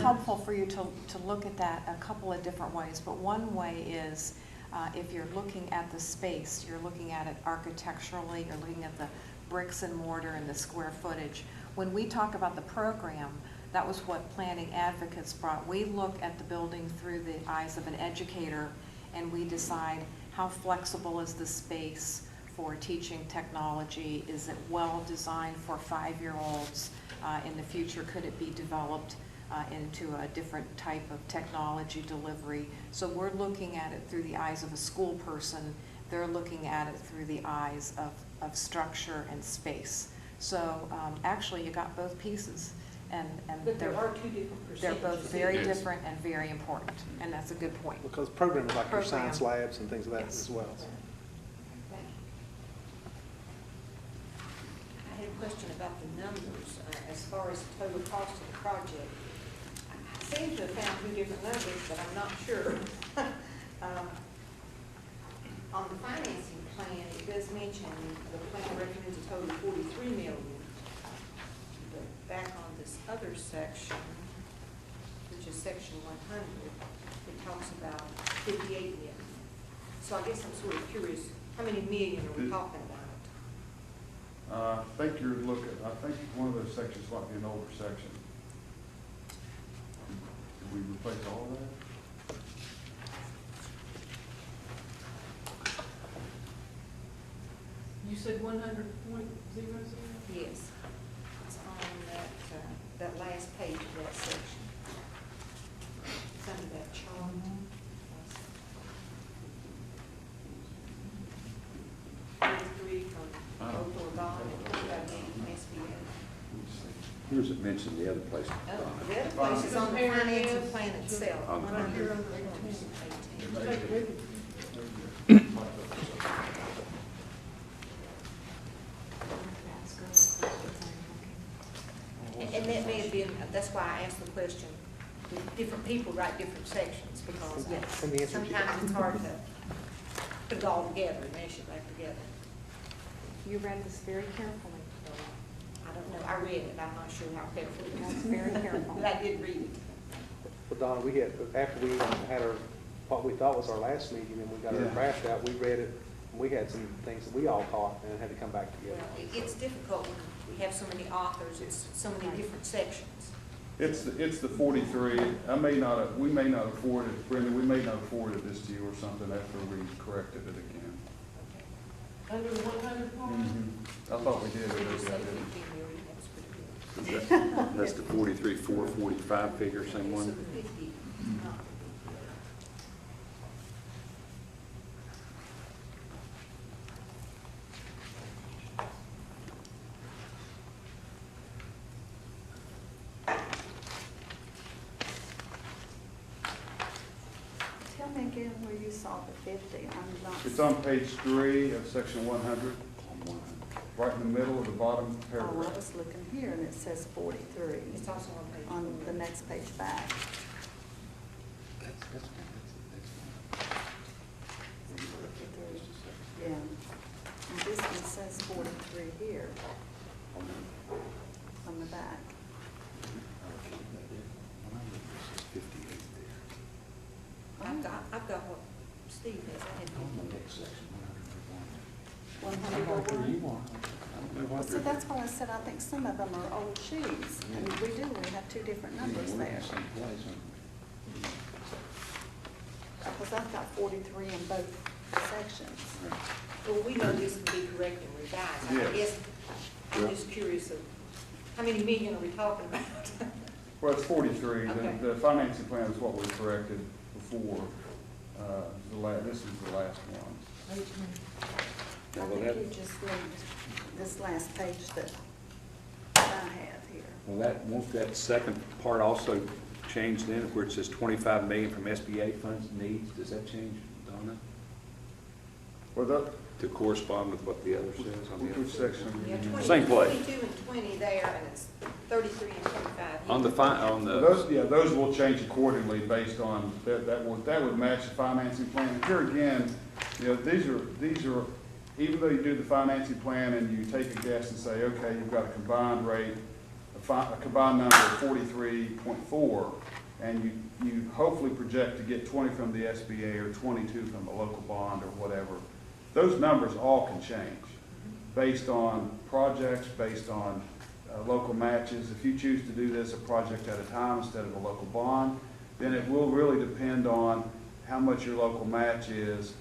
helpful for you to look at that a couple of different ways, but one way is if you're looking at the space, you're looking at it architecturally, you're looking at the bricks and mortar and the square footage. When we talk about the program, that was what planning advocates brought. We look at the building through the eyes of an educator, and we decide how flexible is the space for teaching technology. Is it well designed for 5-year-olds? In the future, could it be developed into a different type of technology delivery? So we're looking at it through the eyes of a school person. They're looking at it through the eyes of structure and space. So actually, you got both pieces. But there are two different percentages. They're both very different and very important, and that's a good point. Because programs like your science labs and things of that as well. I had a question about the numbers as far as the total cost of the project. I seem to have found two different numbers, but I'm not sure. On the financing plan, it does mention the plan recommends a total of $43 million. But back on this other section, which is section 100, it talks about 58 million. So I guess I'm sort of curious, how many million are we talking about? I think you're looking, I think one of those sections might be an older section. Did we replace all of that? You said 100.00? Yes, it's on that last page of that section. It's under that chart. 43 from local bond and 25 from SBA. Where's it mentioned the other place? Oh, the other place is on the financing plan itself. On the 118. And that may have been, that's why I asked the question. Different people write different sections because sometimes it's hard to put it all together and mash it back together. You read this very carefully. I don't know, I read it, I'm not sure how carefully it That's was. very careful. But I did read it. Well, Donna, we had, after we had our, what we thought was our last meeting, and we got our draft out, we read it, and we had some things that we all caught and had to come back together. Well, it's difficult when we have so many authors, it's so many different sections. It's the 43. We may not have forwarded, Brenda, we may not have forwarded this to you or something after we corrected it again. Under 100 points? I thought we did. Did you Maybe say I 15 didn't. million? That was pretty good. That's the 43,445 figure, same So one? the 50, Tell me again where you saw the 50. I'm not. It's on page 3 of section 100, right in the middle of the bottom Oh, paragraph. I was looking here and it says 43 it's also on page. on the next page back. Yeah. And this one says 43 here on the back. I've got what Steve has. I had 100. Well, see, that's why I said I think some of them are old sheets. And we have two different numbers there. Because I've got 43 in both sections. Well, we know this can be corrected and revised. I Yes. guess I'm just curious of how many million are we talking about? Well, it's 43. Okay. The financing plan is what we corrected before. This is the last one. I Yeah, well, think that- you just need this last page that I have here. Well, won't that second part also change then, where it says 25 million from SBA funds needs? Does that change, Donna? Well, To correspond with what the other says on the other? which section? Yeah, 20, Same place. 22 and 20 there, and it's 33 and 25. On the. Those will change accordingly based on, that would match the financing plan. Here again, these are, even though you do the financing plan and you take a guess and say, okay, you've got a combined rate a combined number of 43.4, and you hopefully project to get 20 from the SBA or 22 from the local bond or whatever, those numbers all can change based on projects, based on local matches. If you choose to do this a project at a time instead of a local bond, then it will really depend on how much your local match is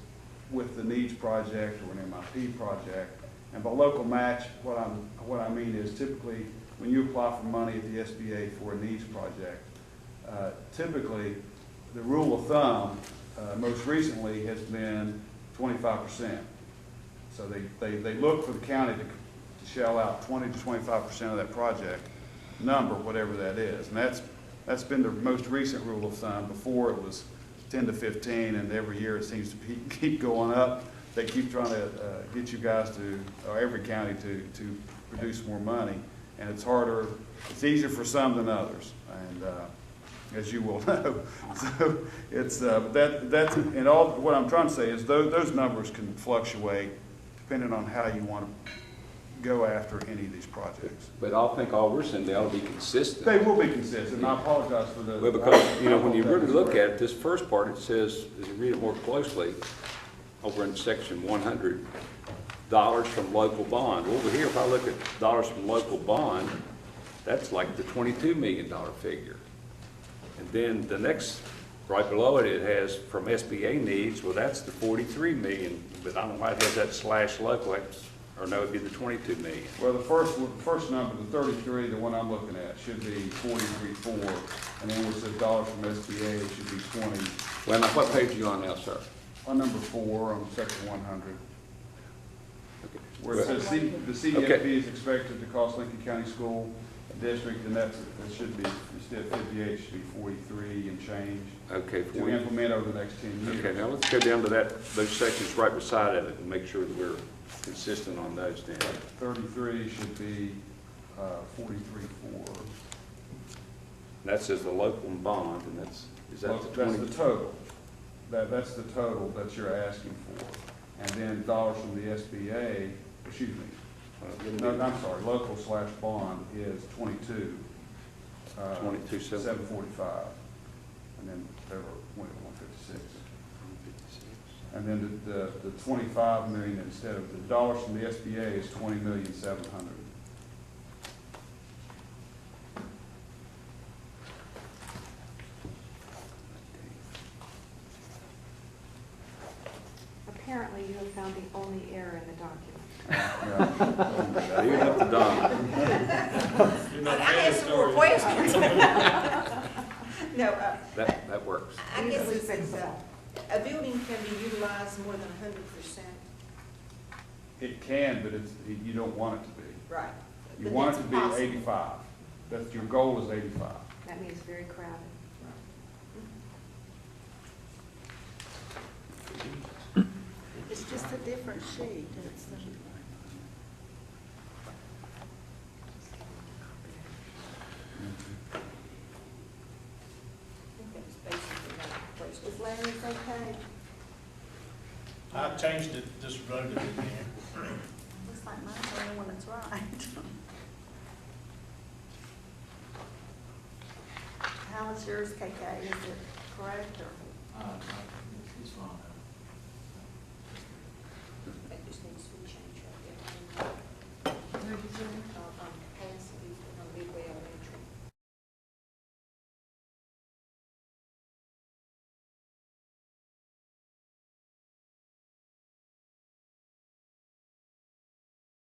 with the needs project or an MIP project. And by local match, what I mean is typically when you apply for money at the SBA for a needs project, typically the rule of thumb most recently has been 25%. So they look for the county to shell out 20 to 25% of that project number, whatever that is. And that's been the most recent rule of thumb. Before it was 10 to 15, and every year it seems to keep going up. They keep trying to get you guys to, or every county to produce more money. And it's harder, it's easier for some than others. And as you will know. So it's, that's, and all, what I'm trying to say is those numbers can fluctuate depending on how you want to go after any of these projects. But I think all we're saying, they ought to be consistent. They will be consistent, and I apologize for the. Well, because, you know, when you really look at it, this first part, it says, as you read it more closely, over in section 100, dollars from local bond. Over here, if I look at dollars from local bond, that's like the $22 million figure. And then the next, right below it, it has from SBA needs, well, that's the 43 million, but I don't know why it has that slash local, or no, it'd be the 22 million. Well, the first number, the 33, the one I'm looking at, should be 43.4, and then where it says dollars from SBA, it should be 20. Well, now, what page are you on now, sir? On number 4, on section 100. Okay. Where it says the CEFP Okay. is expected to cost Lincoln County School District, and that should be, instead of 58, it should be 43 and change. Okay. To implement over the next 10 years. Okay, now let's go down to those sections right beside of it and make sure that we're consistent on those then. 33 should be 43.4. That says the local and bond, and is that the 20? That's the total. That's the total that you're asking for. And then dollars from the SBA, excuse me, no, I'm sorry, local slash bond is 22. 745. And then there were 156. And then the 25 million instead of the dollars from the SBA is 20,700,000. Apparently, you have found the only error in the document. Yeah. Leave it up to Don. I had some more questions. No, That works. I guess Easily it's, fixable. a building can be utilized more than 100%. It can, but you don't want it to be. Right. You But want it it's to be possible. 85. That's, your goal is 85. That means very crowded. It's just a different sheet. It's, I think that was basically my question. is Larry's okay? I changed it, just wrote it in there. Looks like mine's the only one that's right. How is yours, KK? Is it correct or? It's fine.